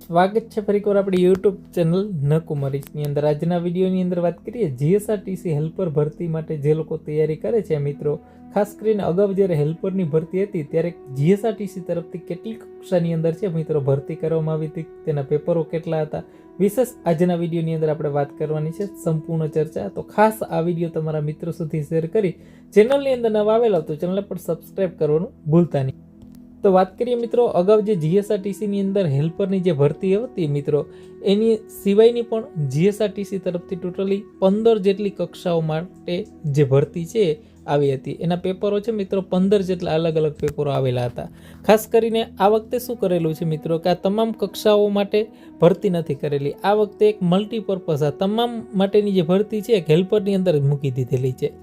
સ્વાગત છે ફરીકવાર આપણી યુટ્યુબ ચેનલ નકુમારીસની અંદર. આજના વિડીયોની અંદર વાત કરીએ જીએસઆરટીસી હેલ્પર ભરતી માટે જે લોકો તૈયારી કરે છે મિત્રો. ખાસ કરીને અગાઉ જ્યારે હેલ્પરની ભરતી હતી ત્યારે જીએસઆરટીસી તરફથી કેટલી કક્ષાની અંદર છે મિત્રો ભરતી કરવામાં આવી હતી, તેના પેપરો કેટલા હતા, વિશેષ આજના વિડીયોની અંદર આપણે વાત કરવાની છે, સંપૂર્ણ ચર્ચા. તો ખાસ આ વિડીયો તમારા મિત્રો સુધી શેર કરી ચેનલની અંદર નવા આવેલા તો ચેનલ પર સબસ્ક્રાઈબ કરવાનું ભૂલતા નહીં. તો વાત કરીએ મિત્રો, અગાઉ જે જીએસઆરટીસીની અંદર હેલ્પરની જે ભરતી હતી મિત્રો, એની સિવાયની પણ જીએસઆરટીસી તરફથી ટોટલી 15 જેટલી કક્ષાઓ માટે જે ભરતી છે આવી હતી. એના પેપરો છે મિત્રો 15 જેટલા અલગ અલગ પેપરો આવેલા હતા. ખાસ કરીને આ વખતે શું કરેલું છે મિત્રો કે આ તમામ કક્ષાઓ માટે ભરતી નથી કરેલી. આ વખતે એક મલ્ટીપર્પઝ આ તમામ માટેની જે ભરતી છે એક હેલ્પરની અંદર મૂકી દીધેલી છે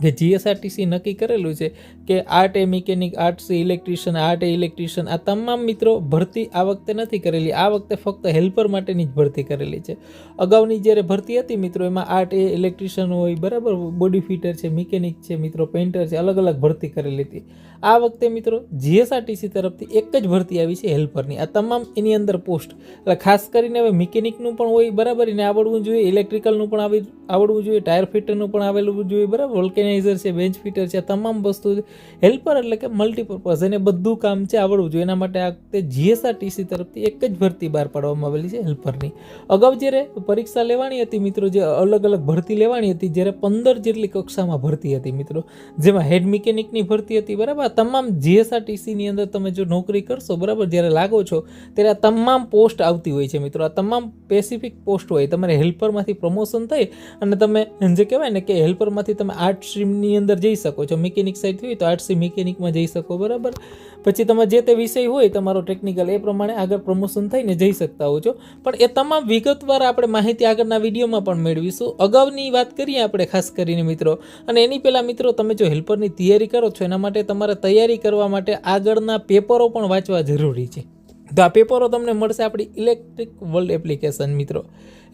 કે જીએસઆરટીસી નક્કી કરેલું છે કે આર્ટ એ મિકેનિક, આર્ટ્સ એ ઇલેક્ટ્રિશિયન, આર્ટ એ ઇલેક્ટ્રિશિયન, આ તમામ મિત્રો ભરતી આ વખતે નથી કરેલી. આ વખતે ફક્ત હેલ્પર માટેની જ ભરતી કરેલી છે. અગાઉની જ્યારે ભરતી હતી મિત્રો એમાં આર્ટ એ ઇલેક્ટ્રિશિયન હોય બરાબર, બોડી ફિટર છે, મિકેનિક છે મિત્રો, પેઇન્ટર છે, અલગ અલગ ભરતી કરેલી હતી. આ વખતે મિત્રો જીએસઆરટીસી તરફથી એક જ ભરતી આવી છે હેલ્પરની. આ તમામ એની અંદર પોસ્ટ, એટલે ખાસ કરીને હવે મિકેનિકનું પણ હોય બરાબર, એને આવડવું જોઈએ, ઇલેક્ટ્રિકલનું પણ આવડવું જોઈએ, ટાયર ફિટરનું પણ આવેલું જોઈએ બરાબર, વોલ્કેનાઇઝર છે, બેન્ચ ફિટર છે, આ તમામ વસ્તુ હેલ્પર એટલે કે મલ્ટીપર્પઝ, એને બધું કામ છે આવડવું જોઈએ. એના માટે આ વખતે જીએસઆરટીસી તરફથી એક જ ભરતી બહાર પાડવામાં આવેલી છે હેલ્પરની. અગાઉ જ્યારે પરીક્ષા લેવાની હતી મિત્રો, જે અલગ અલગ ભરતી લેવાની હતી, જ્યારે 15 જેટલી કક્ષામાં ભરતી હતી મિત્રો, જેમાં હેડ મિકેનિકની ભરતી હતી બરાબર. તમામ જીએસઆરટીસીની અંદર તમે જો નોકરી કરશો બરાબર, જ્યારે લાગો છો ત્યારે આ તમામ પોસ્ટ આવતી હોય છે મિત્રો. આ તમામ સ્પેસિફિક પોસ્ટ હોય. તમારે હેલ્પરમાંથી પ્રમોશન થઈ અને તમે જે કહેવાય ને કે હેલ્પરમાંથી તમે આર્ટ સ્ટ્રીમની અંદર જઈ શકો છો. મિકેનિક સાઈડ હોય તો આર્ટ્સ મિકેનિકમાં જઈ શકો બરાબર. પછી તમે જે તે વિષય હોય તમારો ટેકનિકલ, એ પ્રમાણે આગળ પ્રમોશન થઈને જઈ શકતા હો છો. પણ એ તમામ વિગતવાર આપણે માહિતી આગળના વિડીયોમાં પણ મેળવીશું. અગાઉની વાત કરીએ આપણે ખાસ કરીને મિત્રો, અને એની પહેલાં મિત્રો તમે જો હેલ્પરની તૈયારી કરો છો એના માટે તમારે તૈયારી કરવા માટે આગળના પેપરો પણ વાંચવા જરૂરી છે. તો આ પેપરો તમને મળશે આપણી ઇલેક્ટ્રિક વર્લ્ડ એપ્લિકેશન મિત્રો.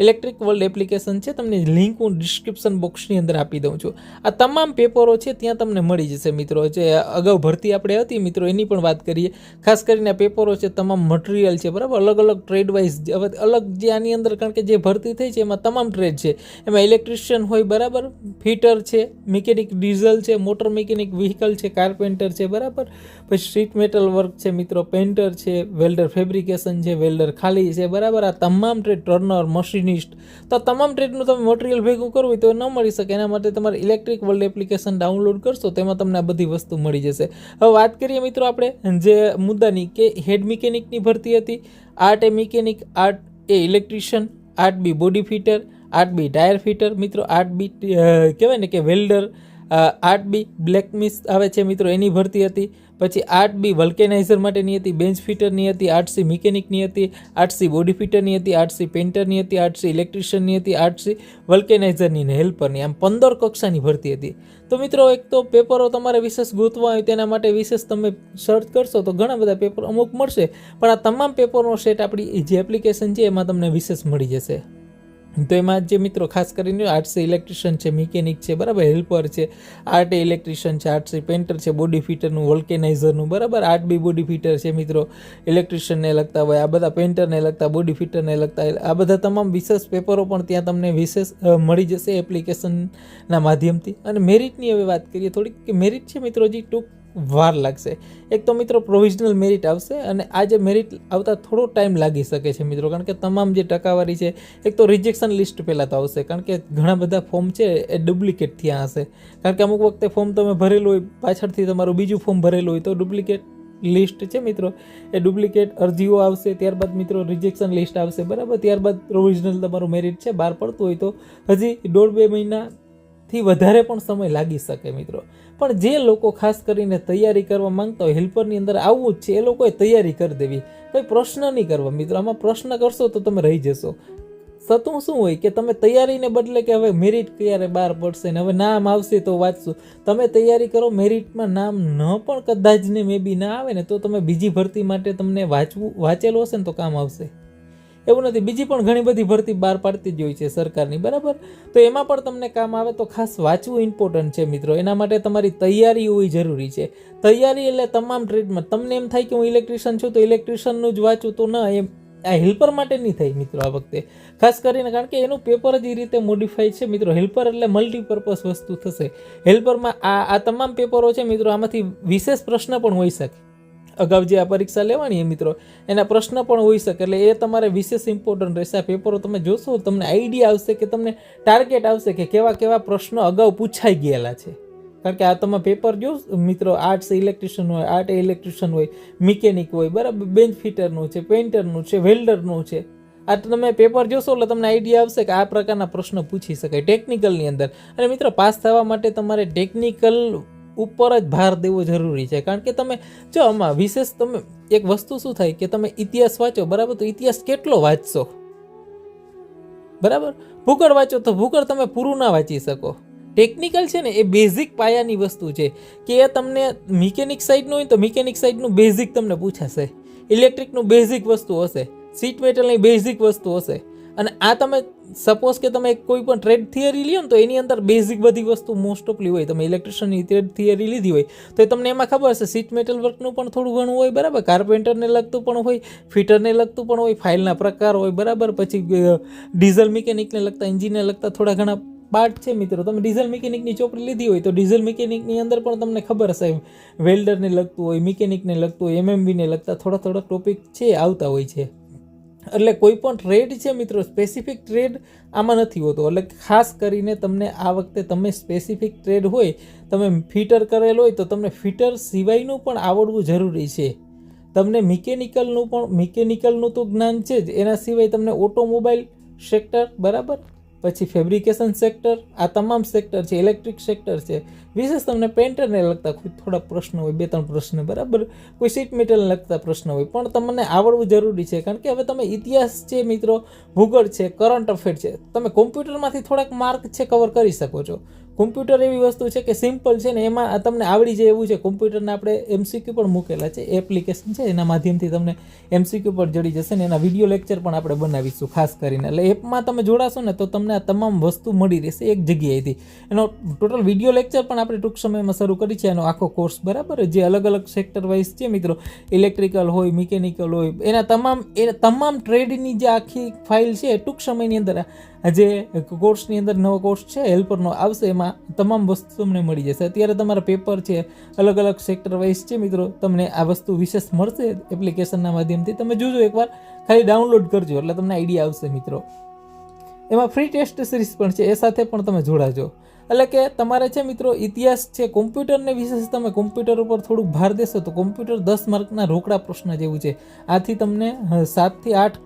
ઇલેક્ટ્રિક વર્લ્ડ એપ્લિકેશન છે, તમને લિંક હું ડિસ્ક્રિપ્શન બોક્સની અંદર આપી દઉં છું. આ તમામ પેપરો છે ત્યાં તમને મળી જશે મિત્રો. જે અગાઉ ભરતી આપણે હતી મિત્રો એની પણ વાત કરીએ. ખાસ કરીને પેપરો છે, તમામ મટીરિયલ છે બરાબર, અલગ અલગ ટ્રેડ વાઇઝ હવે અલગ જે આની અંદર, કારણ કે જે ભરતી થઈ છે એમાં તમામ ટ્રેડ છે. એમાં ઇલેક્ટ્રિશિયન હોય બરાબર, ફિટર છે, મિકેનિક ડીઝલ છે, મોટર મિકેનિક વ્હીકલ છે, કાર્પેન્ટર છે બરાબર, પછી સ્ટ્રીટ મેટલ વર્ક છે મિત્રો, પેઇન્ટર છે, વેલ્ડર ફેબ્રિકેશન છે, વેલ્ડર ખાલી છે બરાબર. આ તમામ ટ્રેડ, ટર્નર, મશીનિસ્ટ, તો તમામ ટ્રેડનું તમે મટીરિયલ ભેગું કરવું હોય તો ન મળી શકે. એના માટે તમારે ઇલેક્ટ્રિક વર્લ્ડ એપ્લિકેશન ડાઉનલોડ કરશો તો એમાં તમને આ બધી વસ્તુ મળી જશે. હવે વાત કરીએ મિત્રો આપણે જે મુદ્દાની, કે હેડ મિકેનિકની ભરતી હતી, આર્ટ એ મિકેનિક, આર્ટ એ ઇલેક્ટ્રિશિયન, આર્ટ બી બોડી ફિટર, આર્ટ બી ટાયર ફિટર મિત્રો, આર્ટ બી કહેવાય ને કે વેલ્ડર, આર્ટ બી બ્લેક મિસ આવે છે મિત્રો, એની ભરતી હતી. પછી આર્ટ બી વલ્કેનાઇઝર માટેની હતી, બેન્ચ ફિટરની હતી, આર્ટસી મિકેનિકની હતી, આર્ટસી બોડી ફિટરની હતી, આર્ટસી પેઇન્ટરની હતી, આર્ટસી ઇલેક્ટ્રિશિયનની હતી, આર્ટસી વલ્કેનાઇઝરની ને હેલ્પરની, આમ 15 કક્ષાની ભરતી હતી. તો મિત્રો એક તો પેપરો તમારે વિશેષ ગોતવા હોય તેના માટે વિશેષ તમે સર્ચ કરશો તો ઘણા બધા પેપર અમુક મળશે, પણ આ તમામ પેપરનો સેટ આપણી જે એપ્લિકેશન છે એમાં તમને વિશેષ મળી જશે. તો એમાં જે મિત્રો ખાસ કરીને આર્ટ્સ ઇલેક્ટ્રિશિયન છે, મિકેનિક છે બરાબર, હેલ્પર છે, આર્ટ ઇલેક્ટ્રિશિયન છે, આર્ટ્સ પેઇન્ટર છે, બોડી ફિટરનું, વોલ્કેનાઇઝરનું બરાબર, આર્ટ બી બોડી ફિટર છે મિત્રો, ઇલેક્ટ્રિશિયનને લગતા હોય આ બધા, પેઇન્ટરને લગતા, બોડી ફિટરને લગતા, આ બધા તમામ વિશેષ પેપરો પણ ત્યાં તમને વિશેષ મળી જશે એપ્લિકેશનના માધ્યમથી. અને મેરિટની હવે વાત કરીએ થોડીક, કે મેરિટ છે મિત્રો હજી ટૂંક વાર લાગશે. એક તો મિત્રો પ્રોવિઝનલ મેરિટ આવશે, અને આ જે મેરિટ આવતા થોડો ટાઈમ લાગી શકે છે મિત્રો, કારણ કે તમામ જે ટકાવારી છે, એક તો રિજેક્શન લિસ્ટ પહેલાં તો આવશે, કારણ કે ઘણા બધા ફોર્મ છે એ ડુપ્લિકેટ થયા હશે. કારણ કે અમુક વખતે ફોર્મ તમે ભરેલું હોય, પાછળથી તમારું બીજું ફોર્મ ભરેલું હોય તો ડુપ્લિકેટ લિસ્ટ છે મિત્રો, એ ડુપ્લિકેટ અરજીઓ આવશે. ત્યારબાદ મિત્રો રિજેક્શન લિસ્ટ આવશે બરાબર. ત્યારબાદ પ્રોવિઝનલ તમારું મેરિટ છે બહાર પડતું હોય તો હજી 1.5-2 મહિનાથી વધારે પણ સમય લાગી શકે મિત્રો. પણ જે લોકો ખાસ કરીને તૈયારી કરવા માંગતા હોય, હેલ્પરની અંદર આવવું જ છે, એ લોકોએ તૈયારી કરી દેવી, કંઈ પ્રશ્ન નહીં કરવા મિત્રો. આમાં પ્રશ્ન કરશો તો તમે રહી જશો. સતું શું હોય કે તમે તૈયારીને બદલે કે હવે મેરિટ ક્યારે બહાર પડશે ને હવે નામ આવશે તો વાંચશું, તમે તૈયારી કરો, મેરિટમાં નામ ન પણ કદાચ ને મે બી ના આવે ને તો તમે બીજી ભરતી માટે તમને વાંચેલું હશે ને તો કામ આવશે. એવું નથી, બીજી પણ ઘણી બધી ભરતી બહાર પાડતી જ હોય છે સરકારની બરાબર. તો એમાં પણ તમને કામ આવે તો ખાસ વાંચવું ઇમ્પોર્ટન્ટ છે મિત્રો. એના માટે તમારી તૈયારી હોવી જરૂરી છે. તૈયારી એટલે તમામ ટ્રેડમાં તમને એમ થાય કે હું ઇલેક્ટ્રિશિયન છું તો ઇલેક્ટ્રિશિયનનું જ વાંચું તો ના, એમ આ હેલ્પર માટે નહીં થાય મિત્રો આ વખતે, ખાસ કરીને કારણ કે એનું પેપર જ એ રીતે મોડિફાઈ છે મિત્રો. હેલ્પર એટલે મલ્ટીપર્પઝ વસ્તુ થશે. હેલ્પરમાં આ તમામ પેપરો છે મિત્રો, આમાંથી વિશેષ પ્રશ્ન પણ હોઈ શકે. અગાઉ જે આ પરીક્ષા લેવાની છે મિત્રો, એના પ્રશ્ન પણ હોઈ શકે, એટલે એ તમારે વિશેષ ઇમ્પોર્ટન્ટ રહેશે. આ પેપરો તમે જોશો તમને આઈડિયા આવશે કે તમને ટાર્ગેટ આવશે કે કેવા કેવા પ્રશ્નો અગાઉ પૂછાઈ ગયેલા છે. કારણ કે આ તમે પેપર જો મિત્રો, આર્ટ્સ ઇલેક્ટ્રિશિયન હોય, આર્ટ ઇલેક્ટ્રિશિયન હોય, મિકેનિક હોય, બરાબર, બેન્ચ ફિટરનું છે, પેઇન્ટરનું છે, વેલ્ડરનું છે. આ તમે પેપર જોશો એટલે તમને આઈડિયા આવશે કે આ પ્રકારના પ્રશ્નો પૂછી શકાય ટેકનિકલની અંદર. અને મિત્રો પાસ થવા માટે તમારે ટેકનિકલ ઉપર જ ભાર દેવો જરૂરી છે. કારણ કે તમે જો આમાં વિશેષ તમે એક વસ્તુ શું થાય કે તમે ઇતિહાસ વાંચો, બરાબર, તો ઇતિહાસ કેટલો વાંચશો, બરાબર. ભૂગોળ વાંચો તો ભૂગોળ તમે પૂરું ના વાંચી શકો. ટેકનિકલ છે ને એ બેઝિક પાયાની વસ્તુ છે કે એ તમને મિકેનિક સાઈડનું હોય તો મિકેનિક સાઈડનું બેઝિક તમને પૂછાશે, ઇલેક્ટ્રિકનું બેઝિક વસ્તુ હશે, સીટ મેટલની બેઝિક વસ્તુ હશે. અને આ તમે સપોઝ કે તમે કોઈ પણ ટ્રેડ થિયરી લ્યો ને તો એની અંદર બેઝિક બધી વસ્તુ મોસ્ટ ઓફલી હોય. તમે ઇલેક્ટ્રિશિયનની ટ્રેડ થિયરી લીધી હોય તો એ તમને એમાં ખબર હશે સીટ મેટલ વર્કનું પણ થોડું ઘણું હોય, બરાબર, કાર્પેન્ટરને લગતું પણ હોય, ફિટરને લગતું પણ હોય, ફાઇલના પ્રકાર હોય, બરાબર. પછી ડીઝલ મિકેનિકને લગતા, એન્જિનને લગતા થોડા ઘણા પાર્ટ છે મિત્રો. તમે ડીઝલ મિકેનિકની ચોપડી લીધી હોય તો ડીઝલ મિકેનિકની અંદર પણ તમને ખબર હશે વેલ્ડરને લગતું હોય, મિકેનિકને લગતું હોય, એમએમબીને લગતા થોડા ટોપિક છે આવતા હોય છે. એટલે કોઈ પણ ટ્રેડ છે મિત્રો, સ્પેસિફિક ટ્રેડ આમાં નથી હોતો. એટલે ખાસ કરીને તમને આ વખતે તમે સ્પેસિફિક ટ્રેડ હોય, તમે ફિટર કરેલ હોય તો તમને ફિટર સિવાયનું પણ આવડવું જરૂરી છે. તમને મિકેનિકલનું તો જ્ઞાન છે જ, એના સિવાય તમને ઓટોમોબાઈલ સેક્ટર, બરાબર, પછી ફેબ્રિકેશન સેક્ટર, આ તમામ સેક્ટર છે, ઇલેક્ટ્રિક સેક્ટર છે. વિશેષ તમને પેન્ટરને લગતા થોડા પ્રશ્નો હોય, 2-3 પ્રશ્ન, બરાબર, કોઈ સીટ મેટલને લગતા પ્રશ્ન હોય, પણ તમને આવડવું જરૂરી છે. કારણ કે હવે તમે ઇતિહાસ છે મિત્રો, ભૂગોળ છે, કરંટ અફેર છે, તમે કોમ્પ્યુટરમાંથી થોડાક માર્ક છે કવર કરી શકો છો. કોમ્પ્યુટર એવી વસ્તુ છે કે સિમ્પલ છે ને, એમાં તમને આવડી જાય એવું છે. કોમ્પ્યુટરના આપણે એમસીક્યુ પણ મૂકેલા છે, એપ્લિકેશન છે, એના માધ્યમથી તમને એમસીક્યુ પર જડી જશે ને એના વિડીયો લેક્ચર પણ આપણે બનાવીશું ખાસ કરીને. એટલે એપમાં તમે જોડાશો ને તો તમને આ તમામ વસ્તુ મળી રહેશે એક જગ્યાએથી. એનો ટોટલ વિડીયો લેક્ચર પણ આપણે ટૂંક સમયમાં શરૂ કરી છે, એનો આખો કોર્સ, બરાબર, જે અલગ અલગ સેક્ટર વાઇઝ છે મિત્રો, ઇલેક્ટ્રિકલ હોય, મિકેનિકલ હોય, એના તમામ ટ્રેડની જે આખી ફાઇલ છે ટૂંક સમયની અંદર જે કોર્સની અંદર નવો કોર્સ છે હેલ્પરનો આવશે, એમાં તમામ વસ્તુ તમને મળી જશે. અત્યારે તમારા પેપર છે અલગ અલગ સેક્ટર વાઇઝ છે મિત્રો, તમને આ વસ્તુ વિશેષ મળશે એપ્લિકેશનના માધ્યમથી. તમે જોજો એકવાર, ખાલી ડાઉનલોડ કરજો એટલે તમને આઈડિયા આવશે મિત્રો. એમાં ફ્રી ટેસ્ટ સિરીઝ પણ છે, એ સાથે પણ તમે જોડાજો. એટલે કે તમારે છે મિત્રો ઇતિહાસ છે, કોમ્પ્યુટરને વિશેષ તમે કોમ્પ્યુટર ઉપર થોડુંક ભાર દેશો તો કોમ્પ્યુટર 10 માર્કના રોકડા પ્રશ્ન જેવું છે. આથી તમને 7 થી 8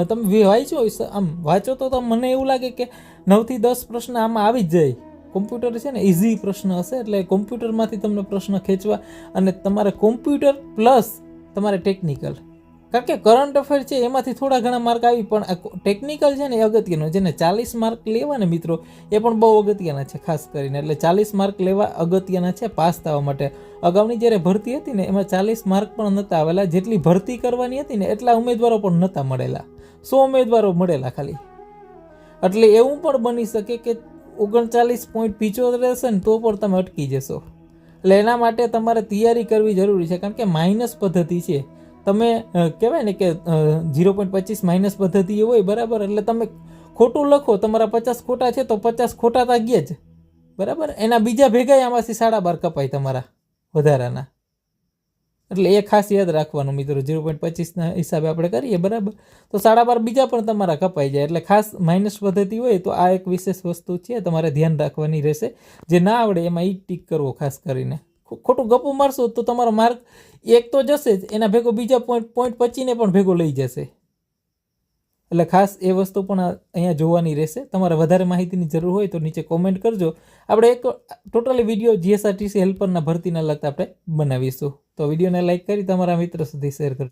તમે વાંચો, આમ વાંચો તો મને એવું લાગે કે 9 થી 10 પ્રશ્ન આમાં આવી જ જાય. કોમ્પ્યુટર છે ને ઇઝી પ્રશ્ન હશે, એટલે કોમ્પ્યુટરમાંથી તમને પ્રશ્ન ખેંચવા, અને તમારે કોમ્પ્યુટર પ્લસ તમારે ટેકનિકલ, કારણ કે કરંટ અફેર છે એમાંથી થોડા ઘણા માર્ક આવી, પણ ટેકનિકલ છે ને એ અગત્યનો. જેને 40 માર્ક લેવા ને મિત્રો, એ પણ બહુ અગત્યના છે ખાસ કરીને. એટલે 40 માર્ક લેવા અગત્યના છે પાસ થવા માટે. અગાઉની જ્યારે ભરતી હતી ને એમાં 40 માર્ક પણ નહોતા આવેલા. જેટલી ભરતી કરવાની હતી ને એટલા ઉમેદવારો પણ નહોતા મળેલા, 100 ઉમેદવારો મળેલા ખાલી. એટલે એવું પણ બની શકે કે 39.75 રહેશે ને તો પણ તમે અટકી જશો. એટલે એના માટે તમારે તૈયારી કરવી જરૂરી છે. કારણ કે માઇનસ પદ્ધતિ છે, તમે કહેવાય ને કે 0.25 માઇનસ પદ્ધતિ હોય, બરાબર. એટલે તમે ખોટું લખો, તમારા 50 ખોટા છે તો 50 ખોટા તા ગયા જ, બરાબર. એના બીજા ભેગા આમાંથી 12.5 કપાય તમારા વધારાના. એટલે એ ખાસ યાદ રાખવાનું મિત્રો, 0.25ના હિસાબે આપણે કરીએ, બરાબર, તો 12.5 બીજા પણ તમારા કપાઈ જાય. એટલે ખાસ માઇનસ પદ્ધતિ હોય તો આ એક વિશેષ વસ્તુ છે, તમારે ધ્યાન રાખવાની રહેશે. જે ના આવડે એમાં ઈ ટીક કરવો ખાસ કરીને. ખોટું ગપ્પું મારશો તો તમારો માર્ક એક તો જશે જ, એના ભેગો બીજા પોઈન્ટ 25ને પણ ભેગો લઈ જશે. એટલે ખાસ એ વસ્તુ પણ અહીંયા જોવાની રહેશે. તમારે વધારે માહિતીની જરૂર હોય તો નીચે કોમેન્ટ કરજો. આપણે એક ટોટલી વિડીયો જીએસઆરટીસી હેલ્પરના ભરતીના લગતા આપણે બનાવીશું. તો વિડીયોને લાઈક કરી તમારા મિત્રો સુધી શેર કરજો.